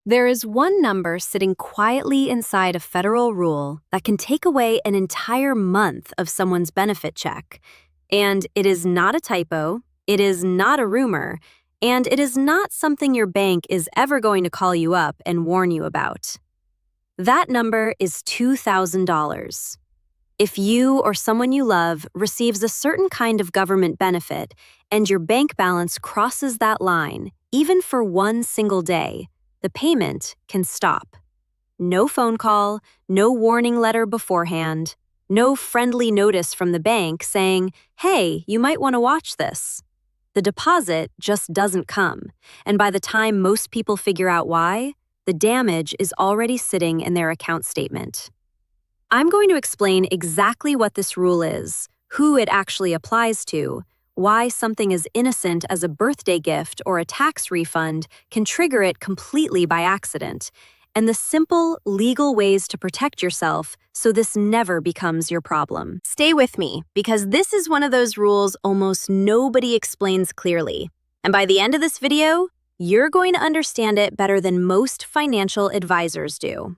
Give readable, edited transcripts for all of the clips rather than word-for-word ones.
There is one number sitting quietly inside a federal rule that can take away an entire month of someone's benefit check. And it is not a typo, it is not a rumor, and it is not something your bank is ever going to call you up and warn you about. That number is $2,000. If you or someone you love receives a certain kind of government benefit and your bank balance crosses that line, even for one single day, the payment can stop. No phone call, no warning letter beforehand, no friendly notice from the bank saying, "Hey, you might want to watch this." The deposit just doesn't come, and by the time most people figure out why, the damage is already sitting in their account statement. I'm going to explain exactly what this rule is, who it actually applies to, why something as innocent as a birthday gift or a tax refund can trigger it completely by accident, and the simple, legal ways to protect yourself so this never becomes your problem. Stay with me, because this is one of those rules almost nobody explains clearly. And by the end of this video, you're going to understand it better than most financial advisors do.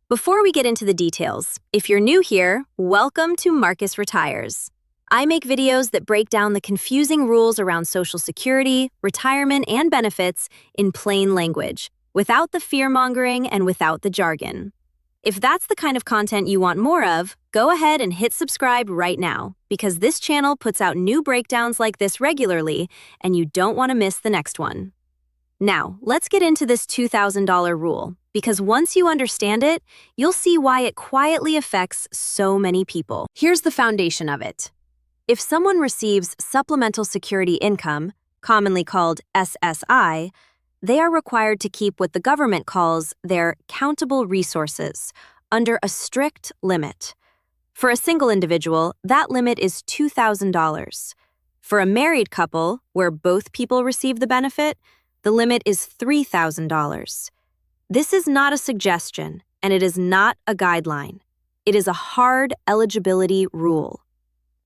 Before we get into the details, if you're new here, welcome to Marcus Retires. I make videos that break down the confusing rules around Social Security, retirement, and benefits in plain language, without the fear-mongering and without the jargon. If that's the kind of content you want more of, go ahead and hit subscribe right now, because this channel puts out new breakdowns like this regularly, and you don't want to miss the next one. Now, let's get into this $2,000 rule, because once you understand it, you'll see why it quietly affects so many people. Here's the foundation of it. If someone receives Supplemental Security Income, commonly called SSI, they are required to keep what the government calls their countable resources under a strict limit. For a single individual, that limit is $2,000. For a married couple, where both people receive the benefit, the limit is $3,000. This is not a suggestion, and it is not a guideline. It is a hard eligibility rule.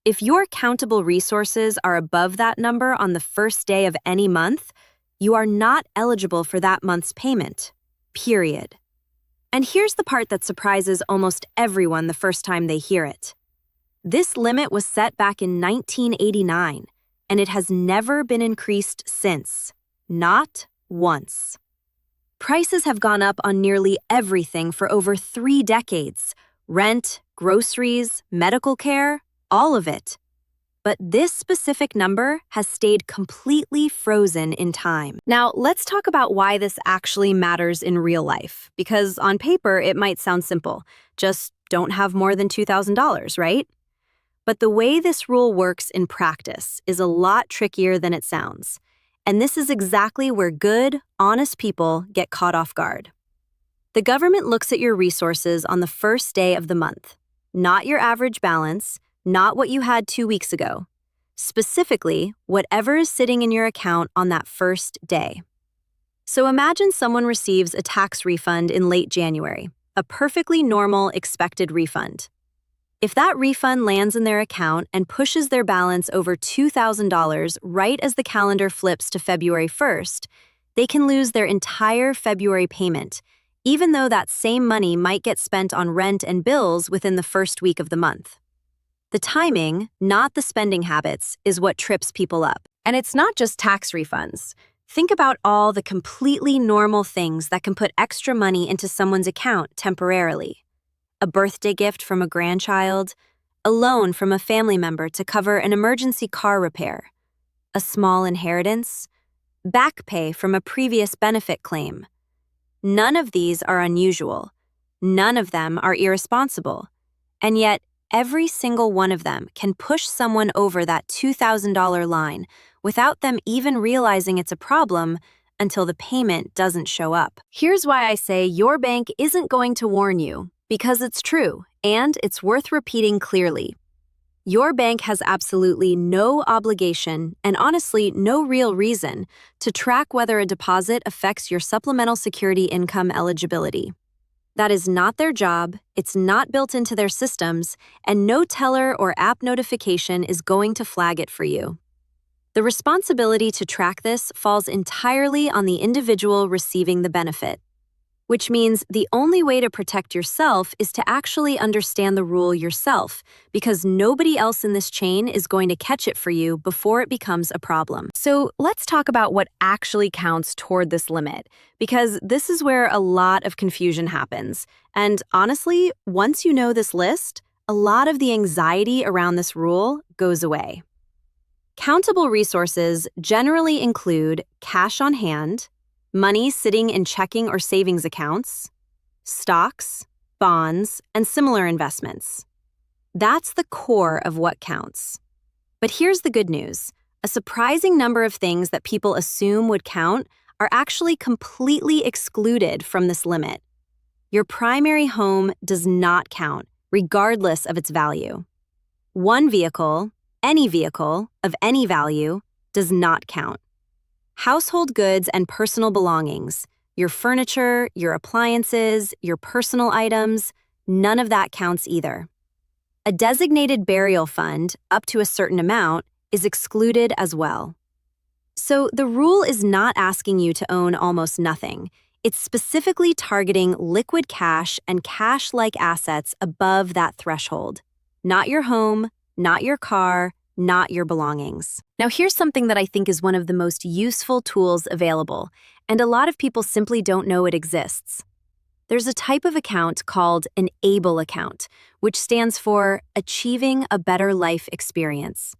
If your countable resources are above that number on the first day of any month, you are not eligible for that month's payment, period. And here's the part that surprises almost everyone the first time they hear it. This limit was set back in 1989, and it has never been increased since. Not once. Prices have gone up on nearly everything for over 3 decades. Rent, groceries, medical care, all of it. But this specific number has stayed completely frozen in time. Now, let's talk about why this actually matters in real life, because on paper it might sound simple. Just don't have more than $2,000, right? But the way this rule works in practice is a lot trickier than it sounds. And this is exactly where good, honest people get caught off guard. The government looks at your resources on the first day of the month, not your average balance, not what you had 2 weeks ago. Specifically, whatever is sitting in your account on that first day. So imagine someone receives a tax refund in late January, a perfectly normal expected refund. If that refund lands in their account and pushes their balance over $2,000 right as the calendar flips to February 1st, they can lose their entire February payment, even though that same money might get spent on rent and bills within the first week of the month. The timing, not the spending habits, is what trips people up. And it's not just tax refunds. Think about all the completely normal things that can put extra money into someone's account temporarily. A birthday gift from a grandchild, a loan from a family member to cover an emergency car repair, a small inheritance, back pay from a previous benefit claim. None of these are unusual. None of them are irresponsible. And yet, every single one of them can push someone over that $2,000 line without them even realizing it's a problem until the payment doesn't show up. Here's why I say your bank isn't going to warn you, because it's true, and it's worth repeating clearly. Your bank has absolutely no obligation and honestly no real reason to track whether a deposit affects your supplemental security income eligibility. That is not their job, it's not built into their systems, and no teller or app notification is going to flag it for you. The responsibility to track this falls entirely on the individual receiving the benefit. which means the only way to protect yourself is to actually understand the rule yourself, because nobody else in this chain is going to catch it for you before it becomes a problem. So let's talk about what actually counts toward this limit, because this is where a lot of confusion happens. And honestly, once you know this list, a lot of the anxiety around this rule goes away. Countable resources generally include cash on hand, money sitting in checking or savings accounts, stocks, bonds, and similar investments. That's the core of what counts. But here's the good news. A surprising number of things that people assume would count are actually completely excluded from this limit. Your primary home does not count, regardless of its value. One vehicle, any vehicle of any value, does not count. Household goods and personal belongings, your furniture, your appliances, your personal items, none of that counts either. A designated burial fund, up to a certain amount, is excluded as well. So the rule is not asking you to own almost nothing. It's specifically targeting liquid cash and cash-like assets above that threshold. Not your home, not your car, not your belongings. Now here's something that I think is one of the most useful tools available, and a lot of people simply don't know it exists. There's a type of account called an ABLE account, which stands for Achieving a Better Life Experience.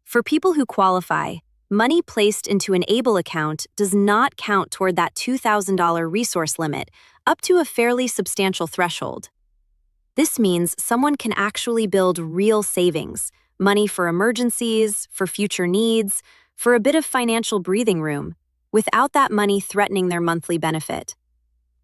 For people who qualify, money placed into an ABLE account does not count toward that $2,000 resource limit, up to a fairly substantial threshold. This means someone can actually build real savings, money for emergencies, for future needs, for a bit of financial breathing room, without that money threatening their monthly benefit.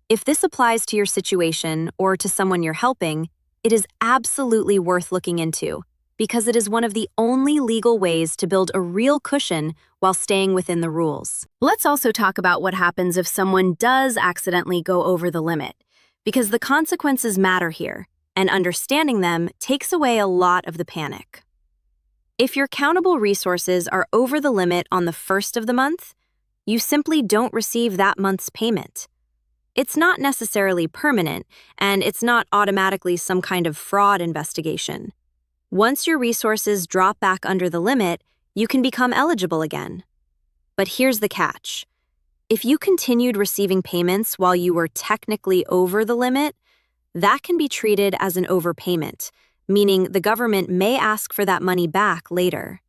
If this applies to your situation or to someone you're helping, it is absolutely worth looking into, because it is one of the only legal ways to build a real cushion while staying within the rules. Let's also talk about what happens if someone does accidentally go over the limit, because the consequences matter here, and understanding them takes away a lot of the panic. If your countable resources are over the limit on the first of the month, you simply don't receive that month's payment. It's not necessarily permanent, and it's not automatically some kind of fraud investigation. Once your resources drop back under the limit, you can become eligible again. But here's the catch. If you continued receiving payments while you were technically over the limit, that can be treated as an overpayment, meaning the government may ask for that money back later.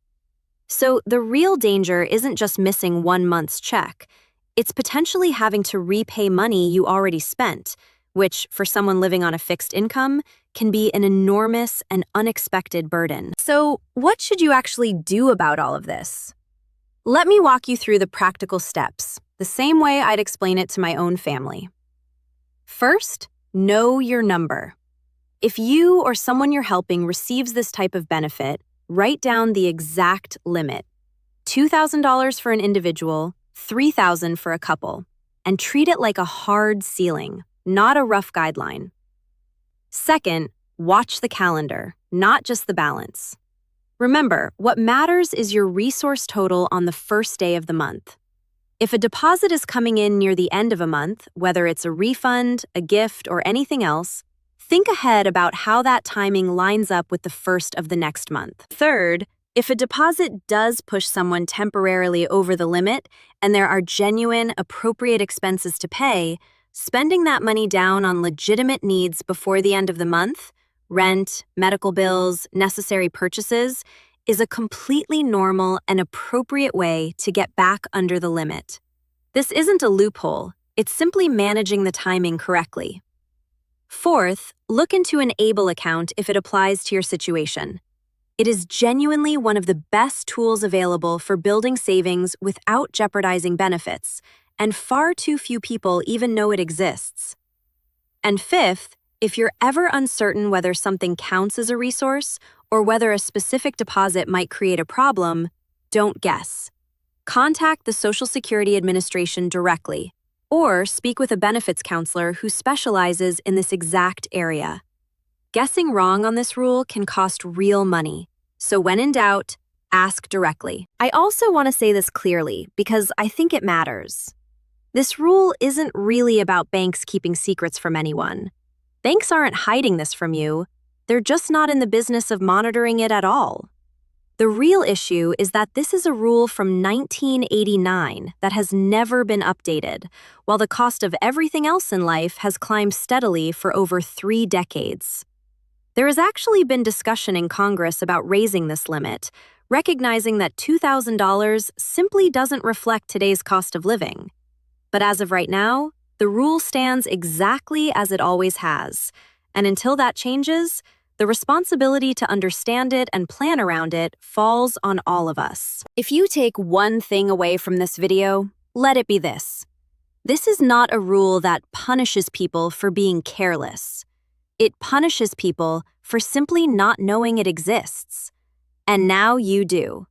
So the real danger isn't just missing 1 month's check. It's potentially having to repay money you already spent, which, for someone living on a fixed income, can be an enormous and unexpected burden. So what should you actually do about all of this? Let me walk you through the practical steps, the same way I'd explain it to my own family. First, know your number. If you or someone you're helping receives this type of benefit, write down the exact limit. $2,000 for an individual, $3,000 for a couple, and treat it like a hard ceiling, not a rough guideline. Second, watch the calendar, not just the balance. Remember, what matters is your resource total on the first day of the month. If a deposit is coming in near the end of a month, whether it's a refund, a gift, or anything else, think ahead about how that timing lines up with the first of the next month. Third, if a deposit does push someone temporarily over the limit and there are genuine, appropriate expenses to pay, spending that money down on legitimate needs before the end of the month, rent, medical bills, necessary purchases, is a completely normal and appropriate way to get back under the limit. This isn't a loophole, it's simply managing the timing correctly. Fourth, look into an ABLE account if it applies to your situation. It is genuinely one of the best tools available for building savings without jeopardizing benefits, and far too few people even know it exists. And fifth, if you're ever uncertain whether something counts as a resource or whether a specific deposit might create a problem, don't guess. Contact the Social Security Administration directly, or speak with a benefits counselor who specializes in this exact area. Guessing wrong on this rule can cost real money, so when in doubt, ask directly. I also want to say this clearly because I think it matters. This rule isn't really about banks keeping secrets from anyone. Banks aren't hiding this from you, they're just not in the business of monitoring it at all. The real issue is that this is a rule from 1989 that has never been updated, while the cost of everything else in life has climbed steadily for over 3 decades. There has actually been discussion in Congress about raising this limit, recognizing that $2,000 simply doesn't reflect today's cost of living. But as of right now, the rule stands exactly as it always has, and until that changes, the responsibility to understand it and plan around it falls on all of us. If you take one thing away from this video, let it be this. This is not a rule that punishes people for being careless. It punishes people for simply not knowing it exists. And now you do.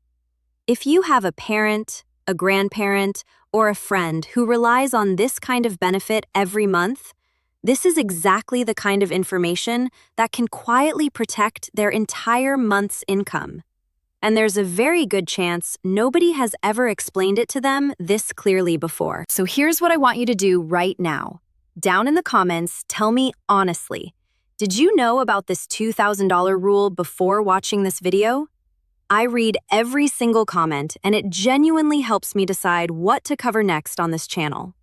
If you have a parent, a grandparent, or a friend who relies on this kind of benefit every month, this is exactly the kind of information that can quietly protect their entire month's income. And there's a very good chance nobody has ever explained it to them this clearly before. So here's what I want you to do right now. Down in the comments, tell me honestly, did you know about this $2,000 rule before watching this video? I read every single comment, and it genuinely helps me decide what to cover next on this channel.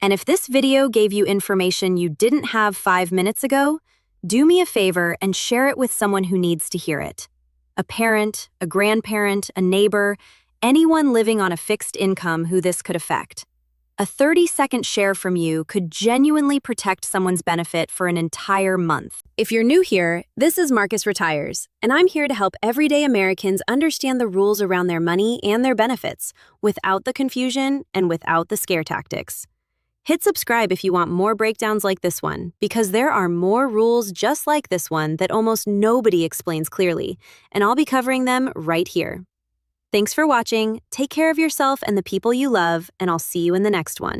And if this video gave you information you didn't have 5 minutes ago, do me a favor and share it with someone who needs to hear it. A parent, a grandparent, a neighbor, anyone living on a fixed income who this could affect. A 30-second share from you could genuinely protect someone's benefit for an entire month. If you're new here, this is Marcus Retires, and I'm here to help everyday Americans understand the rules around their money and their benefits without the confusion and without the scare tactics. Hit subscribe if you want more breakdowns like this one, because there are more rules just like this one that almost nobody explains clearly, and I'll be covering them right here. Thanks for watching, take care of yourself and the people you love, and I'll see you in the next one.